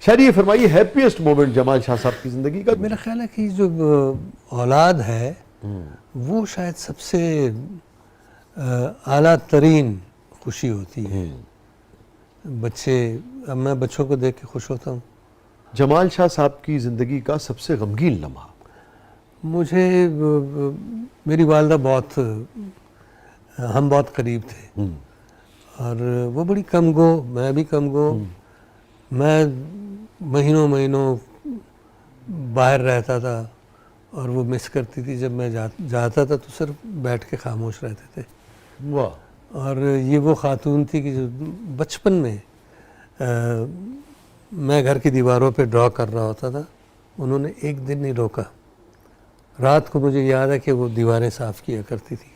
شاید یہ فرمائیے ہیپیسٹ مومنٹ جمال شاہ صاحب کی زندگی کا؟ میرا خیال ہے کہ جو اولاد ہے وہ شاید سب سے اعلیٰ ترین خوشی ہوتی ہے. بچے، اب میں بچوں کو دیکھ کے خوش ہوتا ہوں. جمال شاہ صاحب کی زندگی کا سب سے غمگین لمحہ؟ مجھے میری والدہ ہم بہت قریب تھے اور وہ بڑی کم گو، میں بھی کم گو. میں مہینوں باہر رہتا تھا اور وہ مس کرتی تھی. جب میں جاتا تھا تو صرف بیٹھ کے خاموش رہتے تھے. واہ. اور یہ وہ خاتون تھی کہ جو بچپن میں میں گھر کی دیواروں پہ ڈرا کر رہا ہوتا تھا، انہوں نے ایک دن نہیں روکا. رات کو مجھے یاد ہے کہ وہ دیواریں صاف کیا کرتی تھی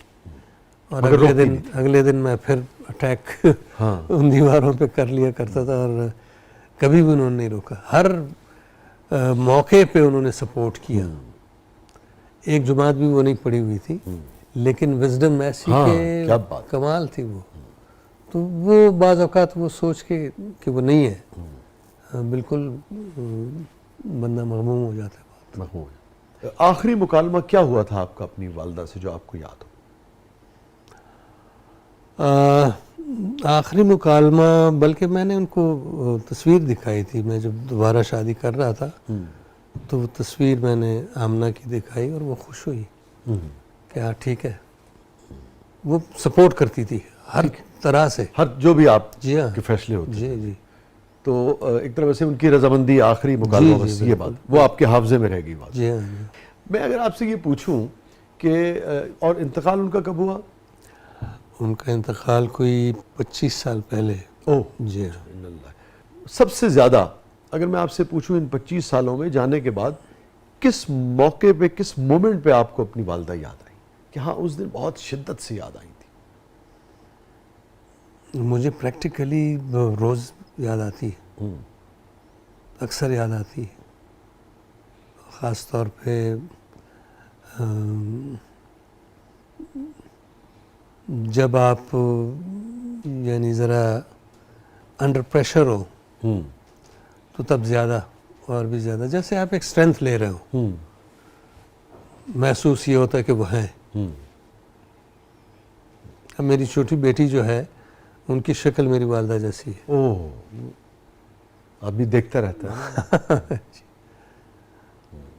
اور اگلے دن میں پھر اٹیک ان دیواروں پہ کر لیا کرتا تھا. اور کبھی بھی انہوں نے نہیں روکا، ہر موقع پہ انہوں نے سپورٹ کیا. ایک جماعت بھی وہ نہیں پڑھی ہوئی تھی، لیکن وزڈم ایسی کہ کمال تھی وہ. تو وہ بعض اوقات وہ سوچ کے کہ وہ نہیں ہے، بالکل بندہ مغموم ہو جاتا ہے. مغموم. آخری مکالمہ کیا ہوا تھا آپ کا اپنی والدہ سے جو آپ کو یاد ہو؟ آخری مکالمہ، بلکہ میں نے ان کو تصویر دکھائی تھی. میں جب دوبارہ شادی کر رہا تھا تو وہ تصویر میں نے آمنہ کی دکھائی اور وہ خوش ہوئی کہ ہاں ٹھیک ہے. وہ سپورٹ کرتی تھی ہر طرح سے، ہر جو بھی آپ جی ہاں کے فیصلے ہوتے. جی جی. تو ایک طرح سے ان کی رضامندی آخری مکالمہ بس یہ بات وہ آپ کے حافظے میں رہ گئی بات. جی ہاں. میں اگر آپ سے یہ پوچھوں کہ اور انتقال ان کا کب ہوا؟ ان کا انتقال کوئی 25 سال پہلے. اوہ جی. سب سے زیادہ اگر میں آپ سے پوچھوں ان 25 سالوں میں جانے کے بعد کس موقع پہ، کس مومنٹ پہ آپ کو اپنی والدہ یاد آئی کہ ہاں اس دن بہت شدت سے یاد آئی تھی؟ مجھے پریکٹیکلی روز یاد آتی ہے، اکثر یاد آتی ہے. خاص طور پہ جب آپ یعنی ذرا انڈر پریشر ہو تو تب زیادہ اور بھی زیادہ، جیسے آپ ایک اسٹرینتھ لے رہے ہو، محسوس یہ ہوتا ہے کہ وہ ہیں. اب میری چھوٹی بیٹی جو ہے ان کی شکل میری والدہ جیسی ہے. اوہ، آدمی دیکھتا رہتا ہے.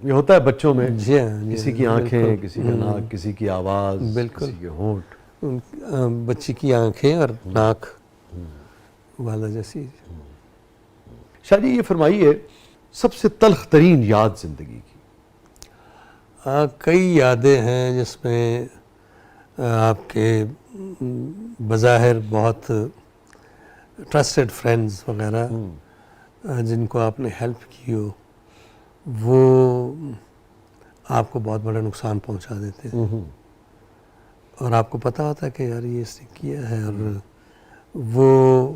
یہ ہوتا ہے بچوں میں، کسی کی آنکھیں، کسی کا ناک، کسی کی آواز، کسی کے ہونٹ. بچی کی آنکھیں اور ناک والدہ جیسی. شاہ جی یہ فرمائیے سب سے تلخ ترین یاد زندگی کی؟ کئی یادیں ہیں جس میں آپ کے بظاہر بہت ٹرسٹڈ فرینڈز وغیرہ جن کو آپ نے ہیلپ کی ہو، وہ آپ کو بہت بڑا نقصان پہنچا دیتے ہیں اور آپ کو پتہ ہوتا ہے کہ یار یہ اس نے کیا ہے، اور وہ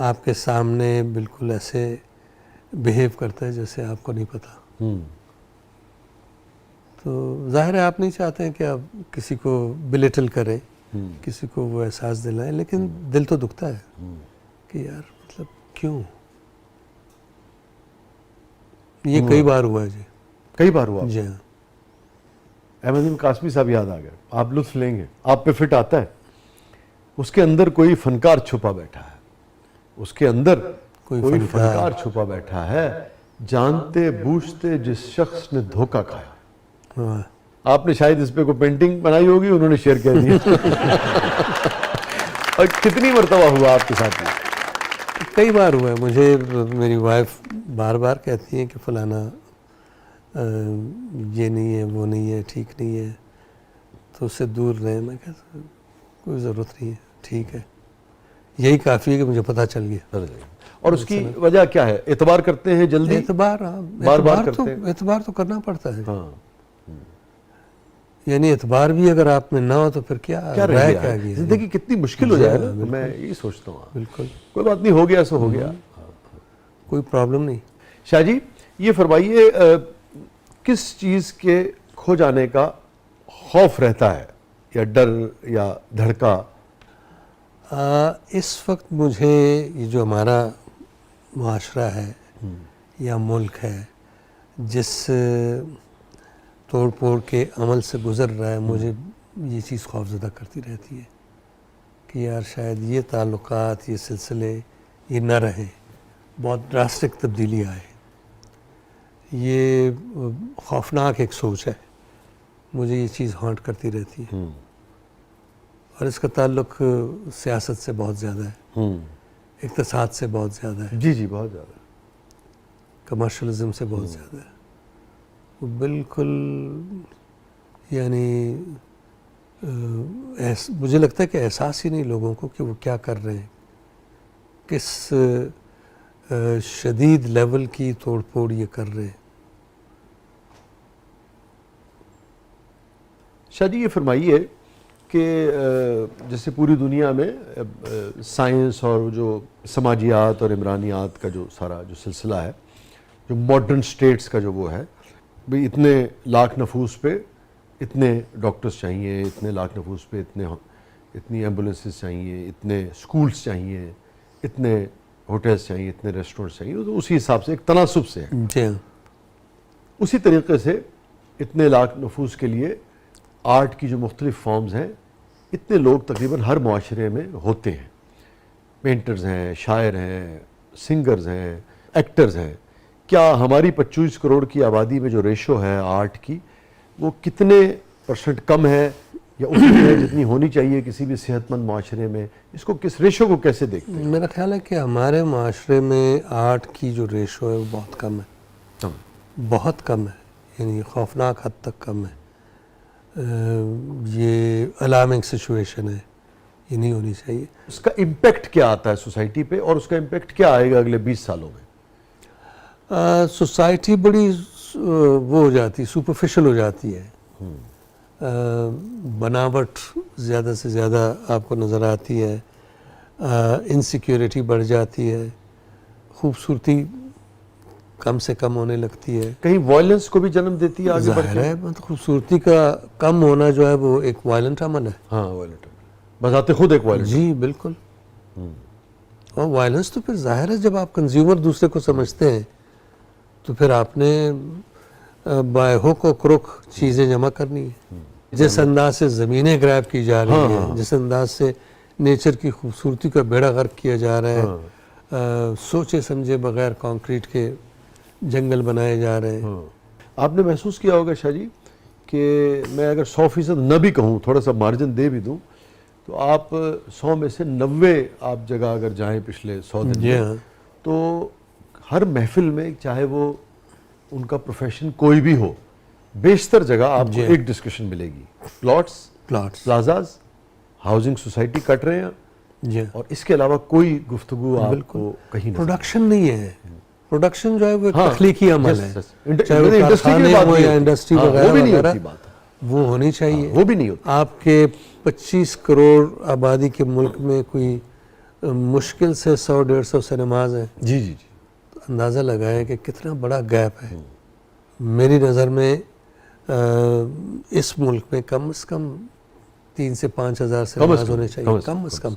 آپ کے سامنے بالکل ایسے بیہیو کرتا ہے جیسے آپ کو نہیں پتہ. تو ظاہر ہے آپ نہیں چاہتے ہیں کہ آپ کسی کو بلیٹل کریں، کسی کو وہ احساس دلائیں، لیکن دل تو دکھتا ہے کہ یار مطلب کیوں. یہ کئی بار ہوا ہے. جی کئی بار ہوا. جی ہاں. احمد قاسمی صاحب یاد آ گئے. آپ لطف لیں گے، آپ پہ فٹ آتا ہے. اس کے اندر کوئی فنکار چھپا بیٹھا ہے، اس کے اندر کوئی فنکار چھپا بیٹھا ہے، جانتے بوجھتے جس شخص نے دھوکہ کھایا. آپ نے شاید اس پہ کوئی پینٹنگ بنائی ہوگی، انہوں نے شیئر کر دیا. اور کتنی مرتبہ ہوا آپ کے ساتھ؟ کئی بار ہوا ہے. مجھے میری وائف بار بار کہتی ہیں کہ فلانا یہ نہیں ہے، وہ نہیں ہے، ٹھیک نہیں ہے، تو اس سے دور رہیں. میں کہتا ہوں کوئی ضرورت نہیں ہے، ٹھیک ہے، یہی کافی ہے کہ مجھے پتہ چل گیا. اور اس کی وجہ کیا ہے؟ اعتبار کرتے ہیں جلدی؟ اعتبار تو کرنا پڑتا ہے. یعنی اعتبار بھی اگر آپ میں نہ ہو تو پھر کیا رہ گیا. زندگی کتنی مشکل ہو جائے نا. میں یہی سوچتا ہوں. بالکل کوئی بات نہیں، ہو گیا سو ہو گیا، کوئی پرابلم نہیں. شاہ جی یہ فرمائیے کس چیز کے کھو جانے کا خوف رہتا ہے، یا ڈر یا دھڑکا؟ اس وقت مجھے یہ جو ہمارا معاشرہ ہے یا ملک ہے جس توڑ پھوڑ کے عمل سے گزر رہا ہے، مجھے یہ چیز خوفزدہ کرتی رہتی ہے کہ یار شاید یہ تعلقات، یہ سلسلے یہ نہ رہیں، بہت ڈراسٹک تبدیلی آئے. یہ خوفناک ایک سوچ ہے، مجھے یہ چیز ہانٹ کرتی رہتی ہے. اور اس کا تعلق سیاست سے بہت زیادہ ہے، اقتصاد سے بہت زیادہ ہے، جی بہت زیادہ، کمرشلزم سے بہت زیادہ ہے. وہ بالکل یعنی مجھے لگتا ہے کہ احساس ہی نہیں لوگوں کو کہ وہ کیا کر رہے ہیں، کس شدید لیول کی توڑ پھوڑ یہ کر رہے ہیں. شاہ جی یہ فرمائیے کہ جیسے پوری دنیا میں سائنس اور جو سماجیات اور عمرانیات کا جو سارا جو سلسلہ ہے، جو ماڈرن سٹیٹس کا جو وہ ہے، بھئی اتنے لاکھ نفوس پہ اتنے ڈاکٹرز چاہیے، اتنے لاکھ نفوس پہ اتنی ایمبولینسز چاہیے، اتنے سکولز چاہیے، اتنے ہوٹلز چاہیے، اتنے ریسٹورنٹس چاہیے، تو اسی حساب سے ایک تناسب سے ہے. جی اسی طریقے سے اتنے لاکھ نفوس کے لیے آرٹ کی جو مختلف فارمز ہیں، اتنے لوگ تقریباً ہر معاشرے میں ہوتے ہیں. پینٹرز ہیں، شاعر ہیں، سنگرز ہیں، ایکٹرز ہیں. کیا ہماری 25 کروڑ کی آبادی میں جو ریشو ہے آرٹ کی، وہ کتنے پرسنٹ کم ہے یا اتنی ہے جتنی ہونی چاہیے کسی بھی صحت مند معاشرے میں؟ اس کو کس ریشو کو کیسے دیکھتے ہیں؟ میرا خیال ہے کہ ہمارے معاشرے میں آرٹ کی جو ریشو ہے وہ بہت کم ہے، بہت کم ہے، یعنی خوفناک حد تک کم ہے. یہ الارمنگ سچویشن ہے، یہ نہیں ہونی چاہیے. اس کا امپیکٹ کیا آتا ہے سوسائٹی پہ، اور اس کا امپیکٹ کیا آئے گا اگلے 20 سالوں میں؟ سوسائٹی بڑی وہ ہو جاتی، سپرفیشل ہو جاتی ہے. بناوٹ زیادہ سے زیادہ آپ کو نظر آتی ہے، انسیکیورٹی بڑھ جاتی ہے، خوبصورتی کم سے کم ہونے لگتی ہے. کہیں وائلنس کو بھی جنم دیتی ہے آگے بڑھ ظاہر کے؟ ہے خوبصورتی کا کم ہونا جو ہے وہ ایک وائلنٹ عمل ہے. ہاں وائلنٹ بذات خود ایک وائلنٹ. جی بالکل. اور وائلنس تو پھر ظاہر ہے جب آپ کنزیومر دوسرے کو سمجھتے ہیں تو پھر آپ نے بائے ہک و کرک چیزیں جمع کرنی ہے. جس انداز سے زمینیں گریب کی جا رہی ہیں، جس انداز سے نیچر کی خوبصورتی کا بیڑا غرق کیا جا رہا ہے، سوچے سمجھے بغیر کانکریٹ کے جنگل بنائے جا رہے ہیں. آپ نے محسوس کیا ہوگا شاہ جی کہ میں اگر 100% نہ بھی کہوں، تھوڑا سا مارجن دے بھی دوں، تو آپ 100 میں سے 90 آپ جگہ اگر جائیں پچھلے 100 دن میں، تو ہر محفل میں چاہے وہ ان کا پروفیشن کوئی بھی ہو، بیشتر جگہ آپ کو ایک ڈسکشن ملے گی: پلاٹس، پلازاز، ہاؤسنگ سوسائٹی کٹ رہے ہیں، اور اس کے علاوہ کوئی گفتگو آپ کو کہیں نہیں. پروڈکشن نہیں ہے. پروڈکشن جو ہے وہ تخلیقی عمل ہے، چاہے وہ کارخانے ہو یا انڈسٹری وغیرہ، وہ ہونی چاہیے. وہ بھی نہیں ہوتی. آپ کے 25 کروڑ آبادی کے ملک میں کوئی مشکل سے 100-150 سنیماز ہیں. جی جی جی. اندازہ لگائیں کہ کتنا بڑا گیپ ہے. میری نظر میں اس ملک میں کم از کم 3 سے 5 ہزار سنیماز ہونے چاہیے، کم از کم.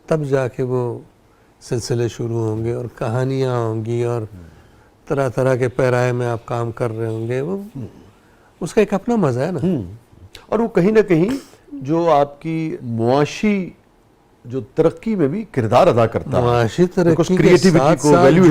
تب جا کے وہ سلسلے شروع ہوں گے اور کہانیاں ہوں گی اور طرح طرح کے پیرائے میں آپ کام کر رہے ہوں گے. وہ اس کا ایک اپنا مزہ ہے نا. اور وہ کہیں نہ کہیں جو آپ کی معاشی جو ترقی میں بھی کردار ادا کرتا ہے، معاشی ترقی کے کریٹیوٹی ساتھ کو ویلیو